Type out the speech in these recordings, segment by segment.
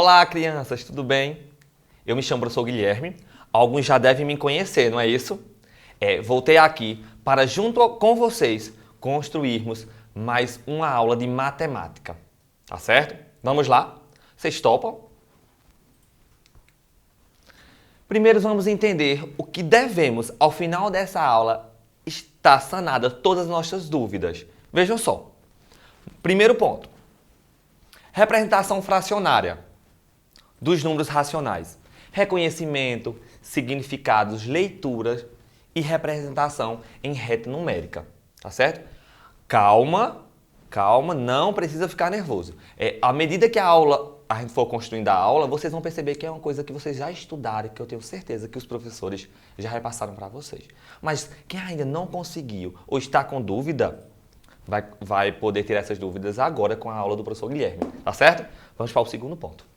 Olá, crianças, tudo bem? Eu me chamo professor Guilherme. Alguns já devem me conhecer, não é isso? Voltei aqui para, junto com vocês, construirmos mais uma aula de matemática. Tá certo? Vamos lá? Vocês topam? Primeiro vamos entender o que devemos, ao final dessa aula, estar sanadas todas as nossas dúvidas. Vejam só. Primeiro ponto. Representação fracionária dos números racionais. Reconhecimento, significados, leituras e representação em reta numérica. Tá certo? Calma, não precisa ficar nervoso. À medida que a gente for construindo a aula, vocês vão perceber que é uma coisa que vocês já estudaram, que eu tenho certeza que os professores já repassaram para vocês. Mas quem ainda não conseguiu ou está com dúvida, vai poder ter essas dúvidas agora com a aula do professor Guilherme, tá certo? Vamos para o segundo ponto.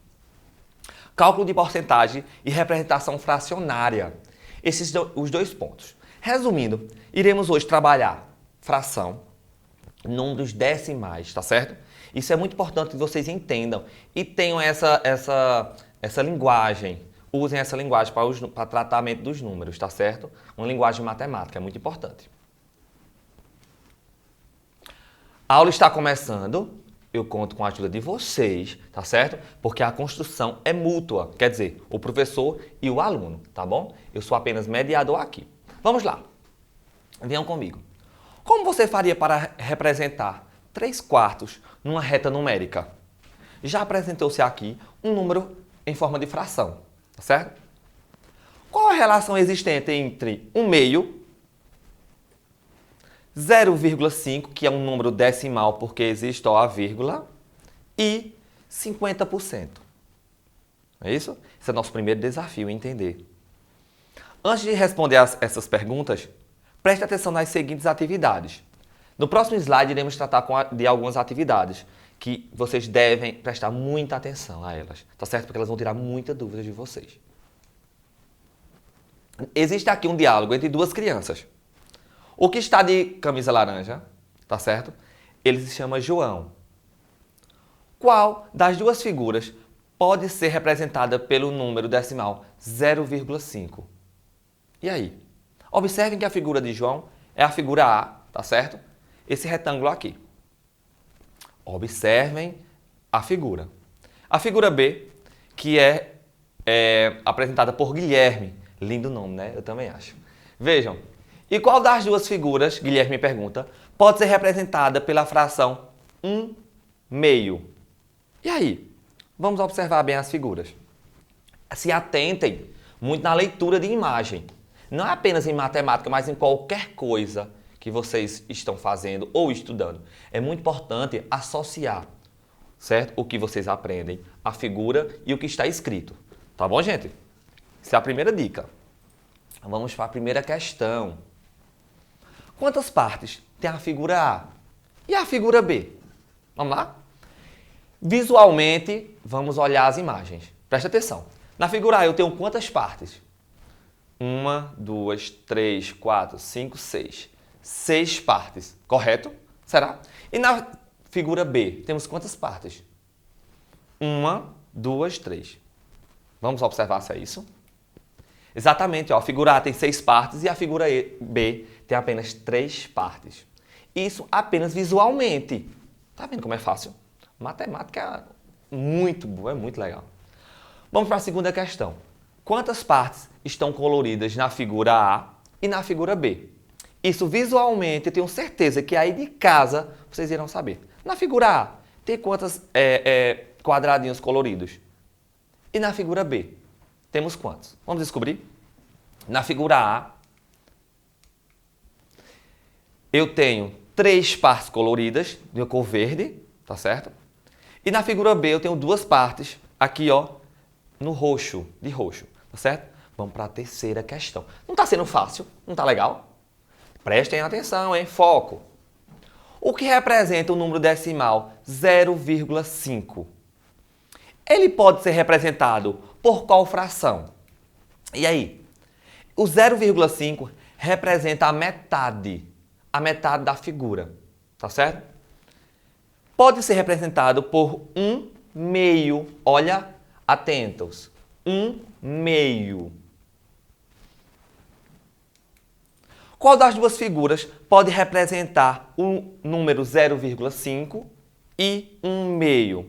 Cálculo de porcentagem e representação fracionária. Os dois pontos. Resumindo, iremos hoje trabalhar fração, números decimais, tá certo? Isso é muito importante que vocês entendam e tenham essa linguagem. Usem essa linguagem para tratamento dos números, tá certo? Uma linguagem matemática, é muito importante. A aula está começando, eu conto com a ajuda de vocês, tá certo? Porque a construção é mútua, quer dizer, o professor e o aluno, tá bom? Eu sou apenas mediador aqui. Vamos lá, venham comigo. Como você faria para representar 3/4 numa reta numérica? Já apresentou-se aqui um número em forma de fração, tá certo? Qual a relação existente entre 1/2, 0,5, que é um número decimal porque existe a vírgula, e 50%? É isso? Esse é o nosso primeiro desafio, entender. Antes de responder essas perguntas, preste atenção nas seguintes atividades. No próximo slide, iremos tratar de algumas atividades que vocês devem prestar muita atenção a elas, tá certo? Porque elas vão tirar muita dúvida de vocês. Existe aqui um diálogo entre duas crianças. O que está de camisa laranja, tá certo? Ele se chama João. Qual das duas figuras pode ser representada pelo número decimal 0,5? E aí? Observem que a figura de João é a figura A, tá certo? Esse retângulo aqui. Observem a figura. A figura B, que é apresentada por Guilherme. Lindo nome, né? Eu também acho. Vejam. E qual das duas figuras, Guilherme me pergunta, pode ser representada pela fração 1/2? E aí? Vamos observar bem as figuras. Se atentem muito na leitura de imagem. Não é apenas em matemática, mas em qualquer coisa que vocês estão fazendo ou estudando. É muito importante associar, certo? O que vocês aprendem, a figura e o que está escrito. Tá bom, gente? Essa é a primeira dica. Vamos para a primeira questão. Quantas partes tem a figura A e a figura B? Vamos lá? Visualmente, vamos olhar as imagens. Presta atenção. Na figura A eu tenho quantas partes? 1, 2, 3, 4, 5, 6. 6 partes, correto? Será? E na figura B, temos quantas partes? 1, 2, 3. Vamos observar se é isso? Exatamente, ó, a figura A tem 6 partes e a figura B tem apenas 3 partes. Isso apenas visualmente. Tá vendo como é fácil? Matemática é muito boa, é muito legal. Vamos para a segunda questão. Quantas partes estão coloridas na figura A e na figura B? Isso visualmente, eu tenho certeza que aí de casa vocês irão saber. Na figura A, tem quantos quadradinhos coloridos? E na figura B, temos quantos? Vamos descobrir? Na figura A, eu tenho 3 partes coloridas de cor verde, tá certo? E na figura B, eu tenho 2 partes aqui, ó, no roxo, de roxo, tá certo? Vamos para a terceira questão. Não está sendo fácil? Não está legal? Prestem atenção, hein? Foco. O que representa o número decimal 0,5? Ele pode ser representado por qual fração? E aí? O 0,5 representa a metade da figura, tá certo? Pode ser representado por 1/2. Olha Atentos. 1/2. Qual das duas figuras pode representar o número 0,5 e 1/2?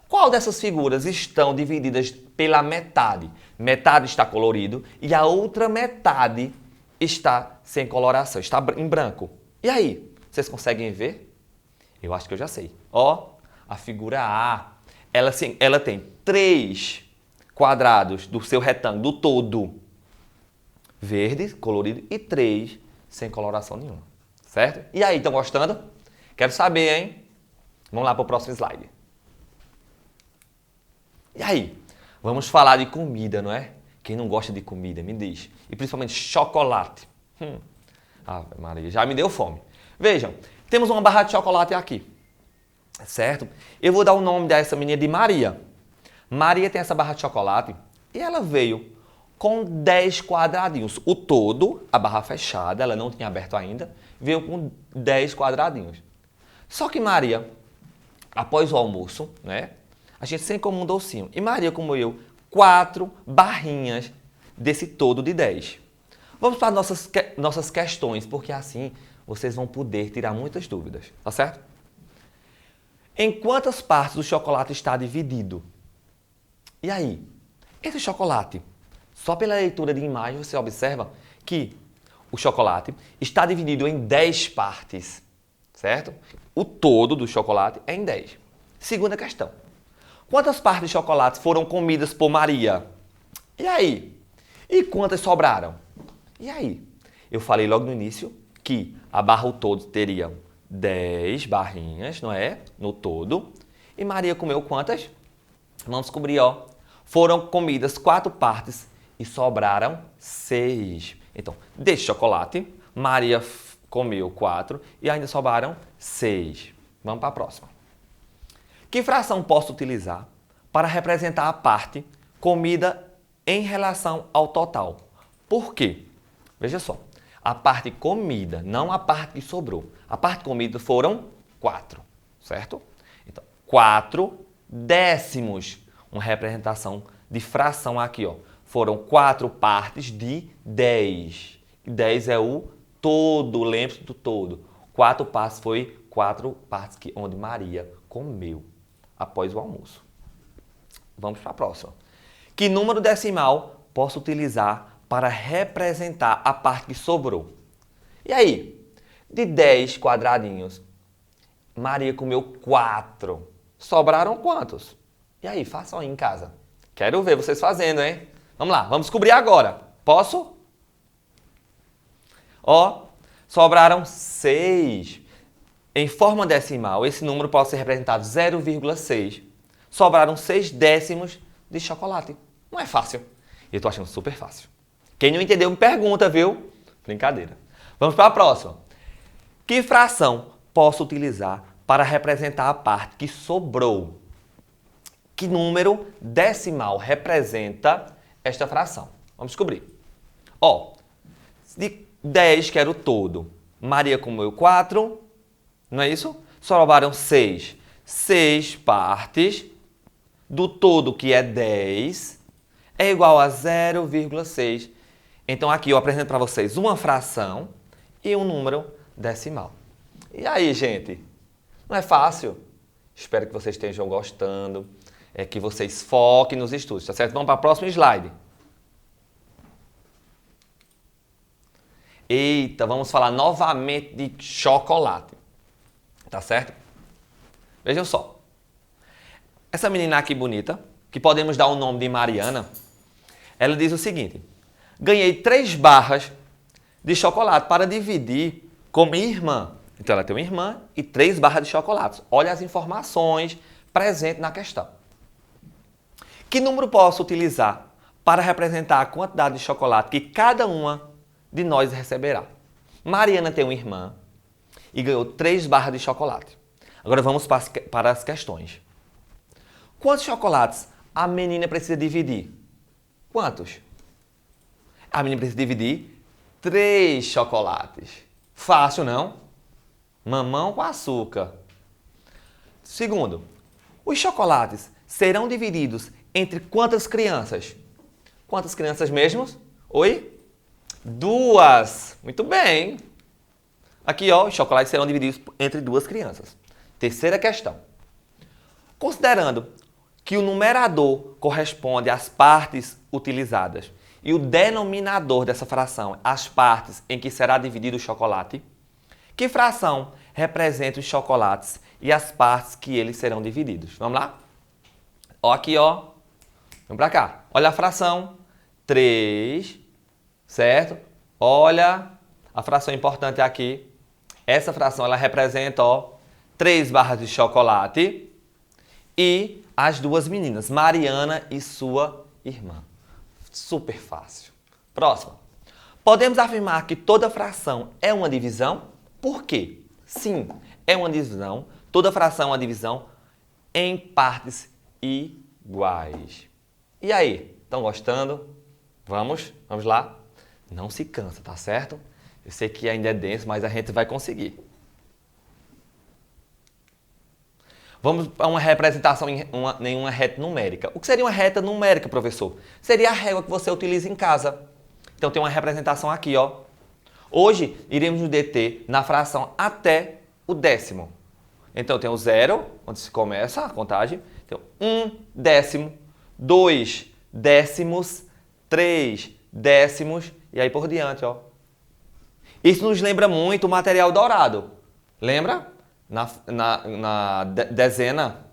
Qual dessas figuras estão divididas pela metade? Metade está colorido e a outra metade está sem coloração, está em branco. E aí, vocês conseguem ver? Eu acho que eu já sei. Ó, a figura A, ela tem 3 quadrados do seu retângulo, do todo, verde, colorido, e 3 sem coloração nenhuma. Certo? E aí, estão gostando? Quero saber, hein? Vamos lá para o próximo slide. E aí? Vamos falar de comida, não é? Quem não gosta de comida, me diz. E principalmente chocolate. Ave Maria, já me deu fome. Vejam, temos uma barra de chocolate aqui. Certo? Eu vou dar o nome dessa menina de Maria. Maria tem essa barra de chocolate e ela veio com 10 quadradinhos. O todo, a barra fechada, ela não tinha aberto ainda, veio com 10 quadradinhos. Só que Maria, após o almoço, né? A gente sempre come um docinho. E Maria, como eu, 4 barrinhas desse todo de 10. Vamos para nossas questões, porque assim vocês vão poder tirar muitas dúvidas, tá certo? Em quantas partes o chocolate está dividido? E aí? Esse chocolate, só pela leitura de imagem você observa que o chocolate está dividido em 10 partes, certo? O todo do chocolate é em 10. Segunda questão. Quantas partes de chocolate foram comidas por Maria? E aí? E quantas sobraram? E aí? Eu falei logo no início que a barra ao todo teria 10 barrinhas, não é? No todo. E Maria comeu quantas? Vamos descobrir, ó. Foram comidas 4 partes e sobraram 6. Então, desse chocolate, Maria comeu 4 e ainda sobraram 6. Vamos para a próxima. Que fração posso utilizar para representar a parte comida em relação ao total? Por quê? Veja só, a parte comida, não a parte que sobrou. A parte comida foram 4, certo? Então, 4 décimos, uma representação de fração aqui, ó. Foram 4 partes de 10. 10 é o todo, lembre-se do todo. 4 partes foi 4 partes onde Maria comeu após o almoço. Vamos para a próxima. Que número decimal posso utilizar para representar a parte que sobrou? E aí? De 10 quadradinhos, Maria comeu 4. Sobraram quantos? E aí, façam aí em casa. Quero ver vocês fazendo, hein? Vamos lá, vamos descobrir agora. Posso? Ó, sobraram 6. Em forma decimal, esse número pode ser representado 0,6. Sobraram 6 décimos de chocolate. Não é fácil. Eu estou achando super fácil. Quem não entendeu, me pergunta, viu? Brincadeira. Vamos para a próxima. Que fração posso utilizar para representar a parte que sobrou? Que número decimal representa esta fração? Vamos descobrir. Ó, de 10, que era o todo, Maria comeu 4. Não é isso? Sobraram 6. 6 partes do todo, que é 10, é igual a 0,6. Então, aqui eu apresento para vocês uma fração e um número decimal. E aí, gente? Não é fácil? Espero que vocês estejam gostando, que vocês foquem nos estudos, tá certo? Vamos para o próximo slide. Eita, vamos falar novamente de chocolate. Tá certo? Vejam só. Essa menina aqui bonita, que podemos dar o nome de Mariana, ela diz o seguinte: ganhei 3 barras de chocolate para dividir com minha irmã. Então ela tem uma irmã e 3 barras de chocolate. Olha as informações presentes na questão. Que número posso utilizar para representar a quantidade de chocolate que cada uma de nós receberá? Mariana tem uma irmã e ganhou 3 barras de chocolate. Agora vamos para as questões. Quantos chocolates a menina precisa dividir? Quantos? A menina precisa dividir 3 chocolates. Fácil, não? Mamão com açúcar. Segundo, os chocolates serão divididos entre quantas crianças? Quantas crianças mesmo? Oi? 2. Muito bem. Aqui, ó, os chocolates serão divididos entre 2 crianças. Terceira questão. Considerando que o numerador corresponde às partes utilizadas e o denominador dessa fração às partes em que será dividido o chocolate, que fração representa os chocolates e as partes que eles serão divididos? Vamos lá? Ó, aqui, ó. Vamos pra cá. Olha a fração. 3, certo? Olha a fração importante aqui. Essa fração, ela representa, ó, 3 barras de chocolate e as 2 meninas, Mariana e sua irmã. Super fácil. Próxima. Podemos afirmar que toda fração é uma divisão? Por quê? Sim, é uma divisão. Toda fração é uma divisão em partes iguais. E aí, estão gostando? Vamos lá? Não se cansa, tá certo? Eu sei que ainda é denso, mas a gente vai conseguir. Vamos para uma representação em uma reta numérica. O que seria uma reta numérica, professor? Seria a régua que você utiliza em casa. Então tem uma representação aqui, ó. Hoje iremos nos deter na fração até o décimo. Então tem o 0, onde se começa a contagem. Então 1 décimo, 2 décimos, 3 décimos e aí por diante, ó. Isso nos lembra muito o material dourado. Lembra? Na dezena,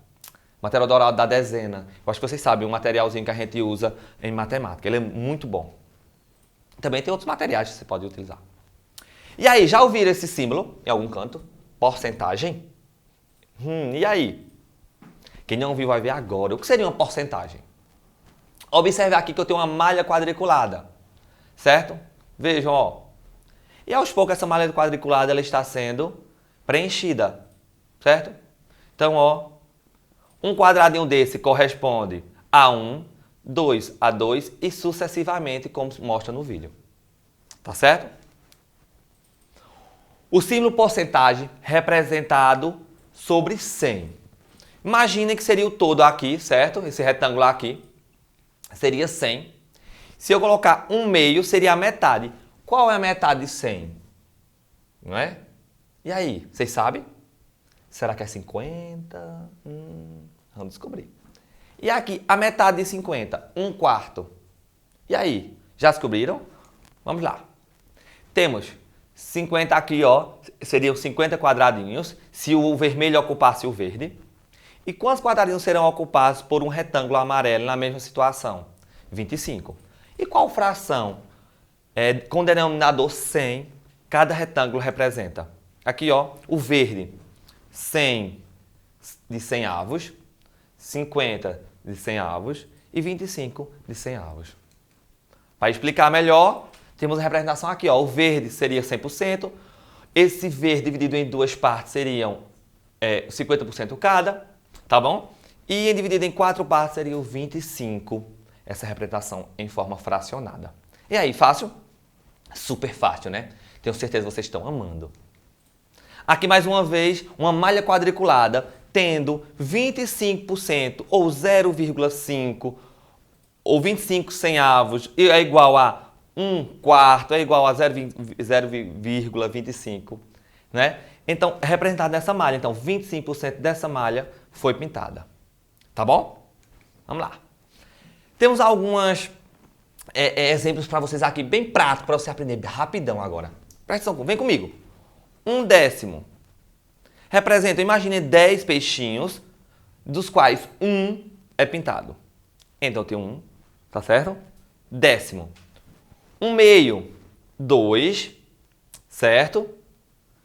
material dourado da dezena. Eu acho que vocês sabem, um materialzinho que a gente usa em matemática. Ele é muito bom. Também tem outros materiais que você pode utilizar. E aí, já ouviram esse símbolo em algum canto? Porcentagem? E aí? Quem não viu vai ver agora. O que seria uma porcentagem? Observe aqui que eu tenho uma malha quadriculada. Certo? Vejam, ó. E aos poucos essa malha quadriculada ela está sendo preenchida. Certo? Então, ó. Um quadradinho desse corresponde a 1, 2 a 2 e sucessivamente, como mostra no vídeo. Tá certo? O símbolo porcentagem representado sobre 100. Imaginem que seria o todo aqui, certo? Esse retângulo aqui seria 100. Se eu colocar 1/2, seria a metade. Qual é a metade de 100? Não é? E aí, vocês sabem? Será que é 50? Vamos descobrir. E aqui, a metade de 50, 1/4. E aí, já descobriram? Vamos lá. Temos 50 aqui, ó, seriam 50 quadradinhos, se o vermelho ocupasse o verde. E quantos quadradinhos serão ocupados por um retângulo amarelo na mesma situação? 25. E qual fração com denominador 100 cada retângulo representa? Aqui, ó, o verde, 100 de 100 avos, 50 de 100 avos e 25 de 100 avos. Para explicar melhor, temos a representação aqui, ó. O verde seria 100%. Esse verde dividido em 2 partes seriam 50% cada, tá bom? E dividido em 4 partes seria o 25. Essa representação em forma fracionada. E aí, fácil? Super fácil, né? Tenho certeza que vocês estão amando. Aqui mais uma vez, uma malha quadriculada tendo 25% ou 0,5 ou 25 centavos é igual a 1/4, é igual a 0,25, né? Então, é representado nessa malha. Então, 25% dessa malha foi pintada. Tá bom? Vamos lá. Temos alguns exemplos para vocês aqui, bem práticos, para você aprender rapidão agora. Presta atenção, vem comigo. 1 décimo representa, imagine 10 peixinhos, dos quais 1 é pintado. Então, tem 1, tá certo? Décimo. 1/2, 2, certo?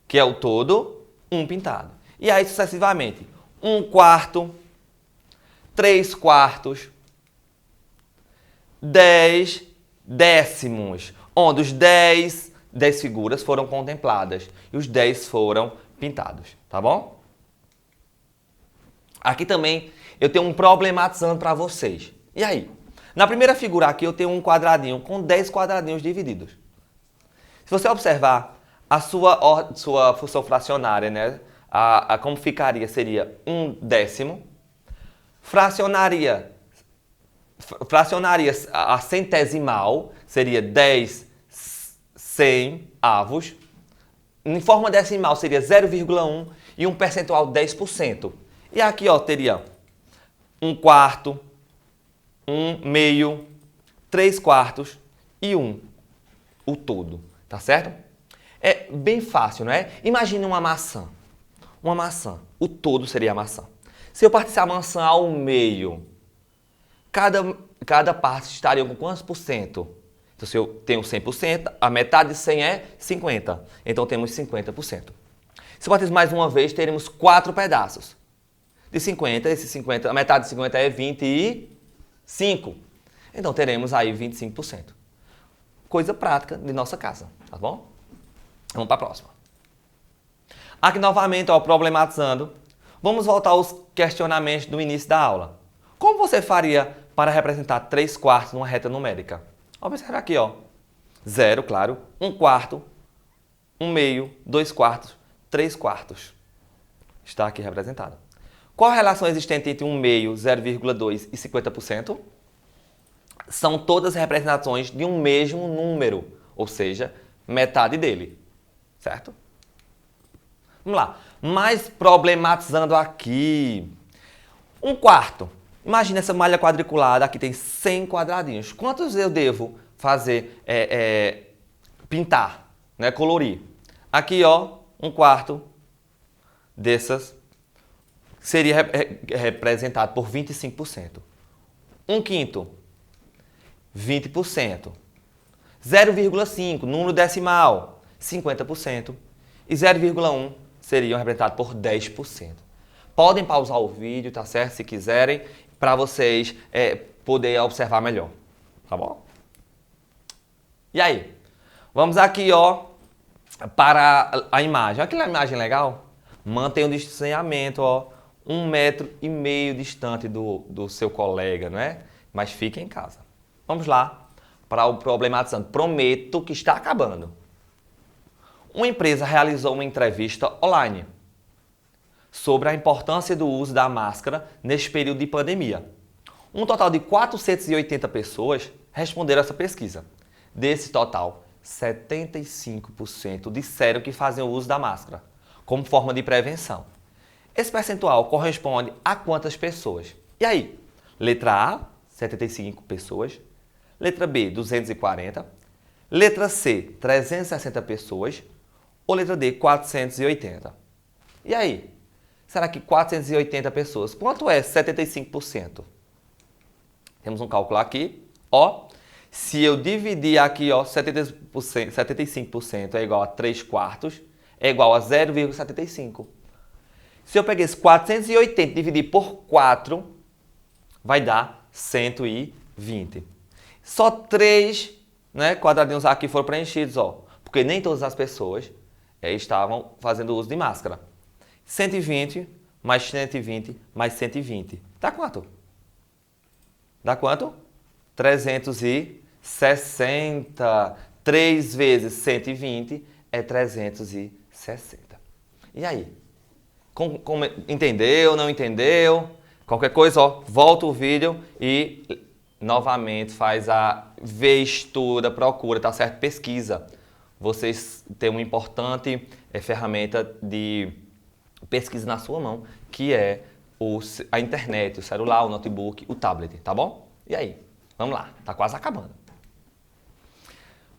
Que é o todo, 1 pintado. E aí, sucessivamente, 1/4, 3/4, 10 décimos, onde os 10 figuras foram contempladas e os 10 foram pintados, tá bom? Aqui também eu tenho um problematizando para vocês. E aí? Na primeira figura aqui eu tenho um quadradinho com 10 quadradinhos divididos. Se você observar a sua função fracionária, né? Como ficaria seria 1 décimo, fracionaria fracionaria a centesimal, seria 10 100avos. Em forma decimal seria 0,1 e um percentual 10%. E aqui, ó, teria 1/4, 1/2, 3/4 e 1, o todo, tá certo? É bem fácil, não é? Imagine uma maçã. Uma maçã, o todo seria a maçã. Se eu partisse a maçã ao meio, cada parte estaria com quantos por cento? Então, se eu tenho 100%, a metade de 100 é 50. Então, temos 50%. Se eu partisse mais uma vez, teremos 4 pedaços. De 50, esses 50, a metade de 50 é 25. Então, teremos aí 25%. Coisa prática de nossa casa, tá bom? Vamos para a próxima. Aqui novamente, ó, problematizando. Vamos voltar aos questionamentos do início da aula. Como você faria para representar 3/4 numa reta numérica? Observe aqui, ó. 0, claro. 1/4, 1/2, 2/4, 3/4. Está aqui representado. Qual a relação existente entre 1/2, 0,2 e 50%? São todas representações de um mesmo número, ou seja, metade dele. Certo? Vamos lá. Mais problematizando aqui. 1/4. Imagina essa malha quadriculada, aqui tem 100 quadradinhos. Quantos eu devo fazer, pintar, né, colorir? Aqui, ó, 1/4 dessas seria representado por 25%. 1/5, 20%. 0,5, número decimal, 50%. E 0,1 seriam representados por 10%. Podem pausar o vídeo, tá certo? Se quiserem, para vocês poderem observar melhor, tá bom? E aí? Vamos aqui, ó, para a imagem. Olha aquela imagem legal? Mantenha o distanciamento, ó, 1,5 metro distante do seu colega, não é? Mas fique em casa. Vamos lá para o problematizando. Prometo que está acabando. Uma empresa realizou uma entrevista online sobre a importância do uso da máscara neste período de pandemia. Um total de 480 pessoas responderam a essa pesquisa. Desse total, 75% disseram que fazem o uso da máscara como forma de prevenção. Esse percentual corresponde a quantas pessoas? E aí? Letra A, 75 pessoas. Letra B, 240. Letra C, 360 pessoas. Ou letra D, 480. E aí? Será que 480 pessoas? Quanto é 75%? Temos um cálculo aqui. Ó, se eu dividir aqui, ó, 75% é igual a 3/4, é igual a 0,75. Se eu pegar esse 480 e dividir por 4, vai dar 120. Só 3, né, quadradinhos aqui foram preenchidos, ó, porque nem todas as pessoas estavam fazendo uso de máscara. 120 mais 120 mais 120. Dá quanto? Dá quanto? 360. 3 vezes 120 é 360. E aí? Entendeu? Não entendeu? Qualquer coisa, ó, volta o vídeo e novamente faz vê, estuda, procura, tá certo? Pesquisa. Vocês têm uma importante ferramenta de pesquisa na sua mão, que é a internet, o celular, o notebook, o tablet, tá bom? E aí? Vamos lá, tá quase acabando.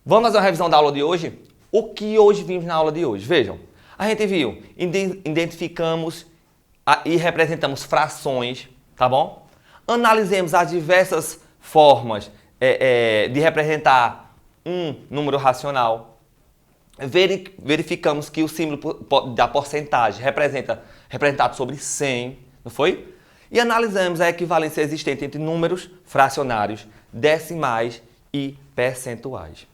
Vamos fazer uma revisão da aula de hoje? O que hoje vimos na aula de hoje? Vejam, a gente viu, identificamos e representamos frações, tá bom? Analisemos as diversas formas de representar um número racional. Verificamos que o símbolo da porcentagem representado sobre 100, não foi? E analisamos a equivalência existente entre números fracionários, decimais e percentuais.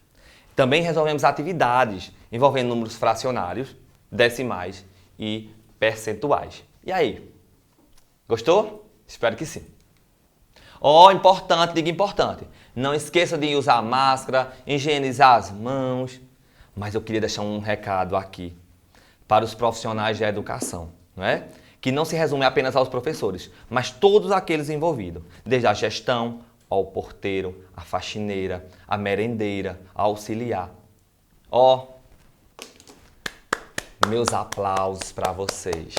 Também resolvemos atividades envolvendo números fracionários, decimais e percentuais. E aí? Gostou? Espero que sim. Ó, importante, diga importante. Não esqueça de usar máscara, higienizar as mãos. Mas eu queria deixar um recado aqui para os profissionais da educação, não é? Que não se resume apenas aos professores, mas todos aqueles envolvidos, desde a gestão, ao porteiro, à faxineira, à merendeira, ao auxiliar. Ó, meus aplausos para vocês.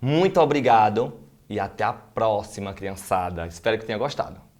Muito obrigado e até a próxima, criançada. Espero que tenha gostado.